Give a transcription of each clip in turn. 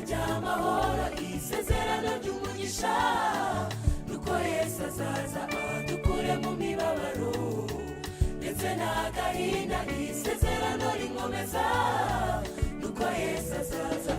ry'amahoro isezerano ry'umugisha nuko Yesu azaza adukure mu mibabaro ndetse n'agahinda isezerano rinkomeza nuko Yesu azaza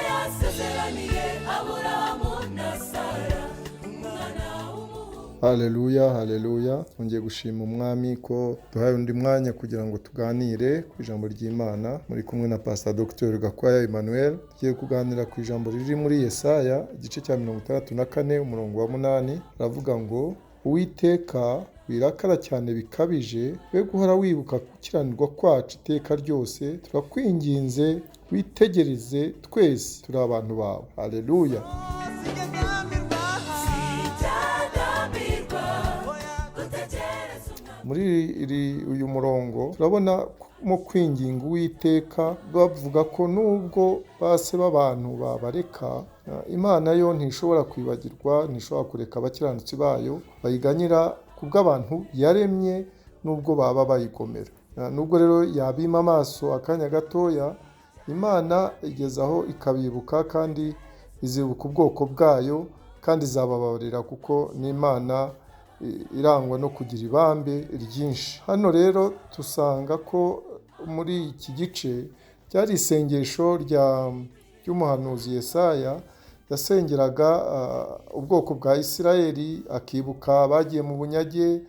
yasezeraniye Aburahamu na Sara umwana w'umuhungu. Haleluya, haleluya. Ngiye gushima umwami ko duhaye undi mwanya kugira ngo tuganire ku ijambo ry'Imana. Muri kumwe na Pastor Dr.GAKWAYA Emmanuel. Tugiye kuganira ku ijambo riri muri Yesaya igice cya 64 umurongo wa 8. Ravuga ngo Uwiteka wirakara cyane bikabije, we guhora wibuka gukiranirwa kwacu iteka ryose, turakwinginze witegereze twese turi abantu bawe. Haleluya. Muri uyu murongo turabona mu kwinginga Uwiteka bavuga ko nubwo base b'abantu babareka, Imana yo ntishobora kwibagirwa, ntishobora kureka abakiranutsi bayo bayiganyira kubw'abantu yaremye nubwo baba bayigomera. Nubwo rero yabima amaso akanya gatoya, Imana igezaho ikabibuka kandi izibuka ubwoko bwayo kandi izababarira kuko ni Imana irangwa no kugira ibambe ryinshi. Hano rero tusanga ko muri iki gice cyari isengesho ry'umuhanuzi Yesaya yasengeraga ubwoko bwa Isirayeli, akibuka abagiye mu bunyage,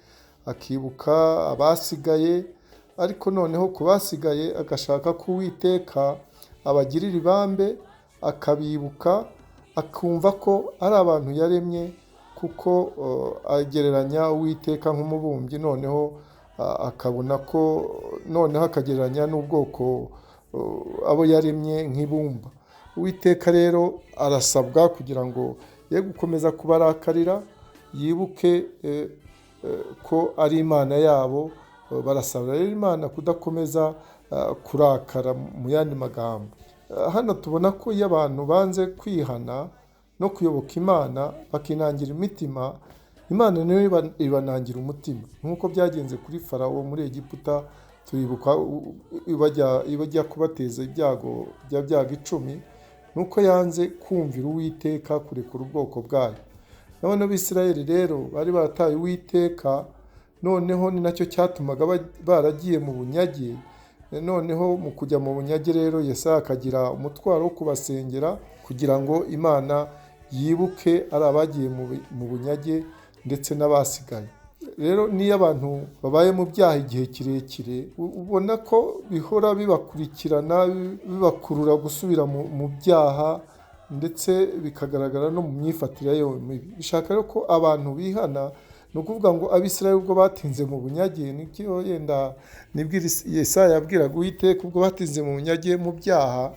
akibuka abasigaye, ariko noneho ku basigaye agashaka ko Uwiteka abagirira ibambe, akabibuka, akumva ko ari abantu yaremye kuko agereranya Uwiteka nk'umubumbyi, noneho akabona ko noneho akagereranya n'ubwoko abo yaremye nk'ibumba. Uwiteka rero arasabwa kugira ngo ye gukomeza kubarakarira, yibuke ko ari Imana yabo. Barasabira rero Imana kudakomeza kurakara. Mu yandi magambo, hano tubona ko iyo abantu banze kwihana no kuyoboka Imana bakinangira imitima, Imana niyo ibanangira umutima, nk'uko byagenze kuri Farawo muri Egiputa. Turibuka ibajya kubateza ibyago bya byago 10, nuko yanze kumvira Uwiteka kurekura ubwoko bwayo. None abisirayeli rero bari barataye Uwiteka, noneho ni nacyo cyatumaga baragiye mu bunyage. Noneho mu kujya mu bunyage rero Yesaya akagira umutwaro wo kubasengera kugira ngo Imana yibuke ari abagiye mu bunyage ndetse n'abasigaye. Rero niyo abantu babaye mu byaha igihe kirekire, ubona ko bihora bibakurikirana, bibakurura gusubira mu byaha, ndetse bikagaragara no mu myifatire yayo mibi. Bishaka rero ko abantu bihana. Ni ukuvuga ngo Abisirayeli ubwo batinze mu bunyage, nicyo yenda nibwira Yesaya yabwiraga Uwiteka, ubwo batinze mu bunyage mu byaha,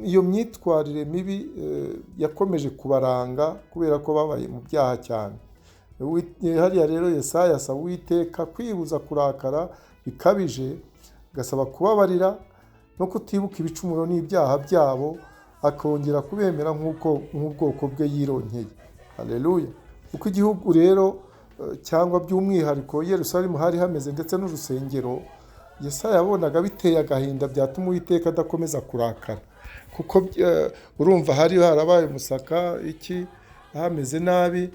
iyo myitwarire mibi yakomeje kubaranga kubera ko babaye mu byaha cyane. Hariya rero Yesaya asaba Uwiteka kwibuza kurakara bikabije, agasaba kubabarira no kutibuka ibicumuro n'ibyaha byabo, akongera kubemera nk'ubwoko bwe yironkeye. Haleluya. Uko igihugu rero cyangwa by'umwihariko Yerusalemu hari hameze ndetse n'urusengero, Yesaya yabonaga biteye agahinda byatuma Uwiteka adakomeza kurakara, kuko urumva hari harabaye umusaka hameze nabi.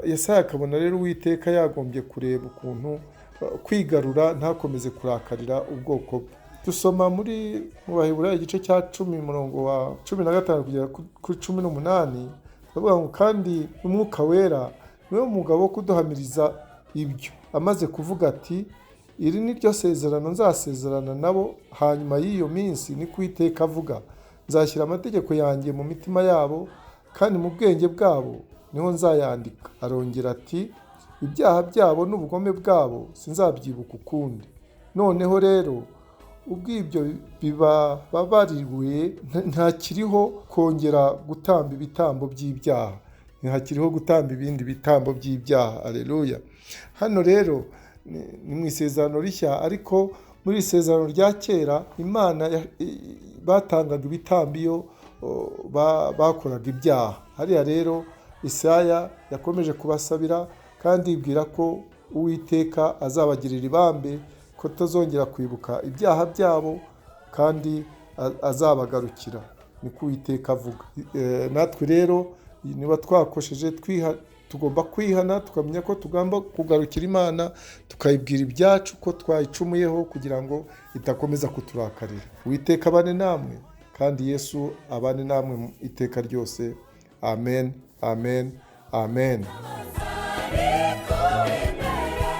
Yesaya akabona rero Uwiteka yagombye kureba ukuntu kwigarura, ntakomeze kurakarira ubwoko bwe. Dusoma mu Baheburayo igice cya 10 umurongo wa 15 kugera kuri 18, bavuga ngo kandi Umwuka Wera niwe mugabo wo kuduhamiriza ibyo, amaze kuvuga ati iri ni ryo sezerano nzasezerana nabo hanyuma y'iyo minsi, ni Uwiteka avuga, nzashyira amategeko yanjye mu mitima yabo kandi mu bwenge bwabo niho nzayandika. Arongera ati ibyaha byabo n'ubugome bwabo sinzabyibuka ukundi. Noneho rero ubwo ibyo bibabariwe, ntakiriho kongera gutamba ibitambo by'ibyaha, ntakiriho gutamba ibindi bitambo by'ibyaha. Haleluya. Hano rero ni mu Isezerano rishya, ariko muri Isezerano rya kera Imana batangaga ibitambo iyo bakoraga ibyaha. Hariya rero Yesaya yakomeje kubasabira kandi yibwira ko Uwiteka azabagirira ibambe ko tazongera kwibuka ibyaha byabo kandi azabagarukira, niko Uwiteka avuga. Natwe rero niba twakosheje tugomba kwihana, tukamenya ko tugomba kugarukira Imana, tukayibwira ibyacu ko twayicumuyeho kugira ngo itakomeza kuturakarira. Uwiteka abane namwe kandi Yesu abane namwe mu iteka ryose. Amen, amen, amen. Ariko wemera,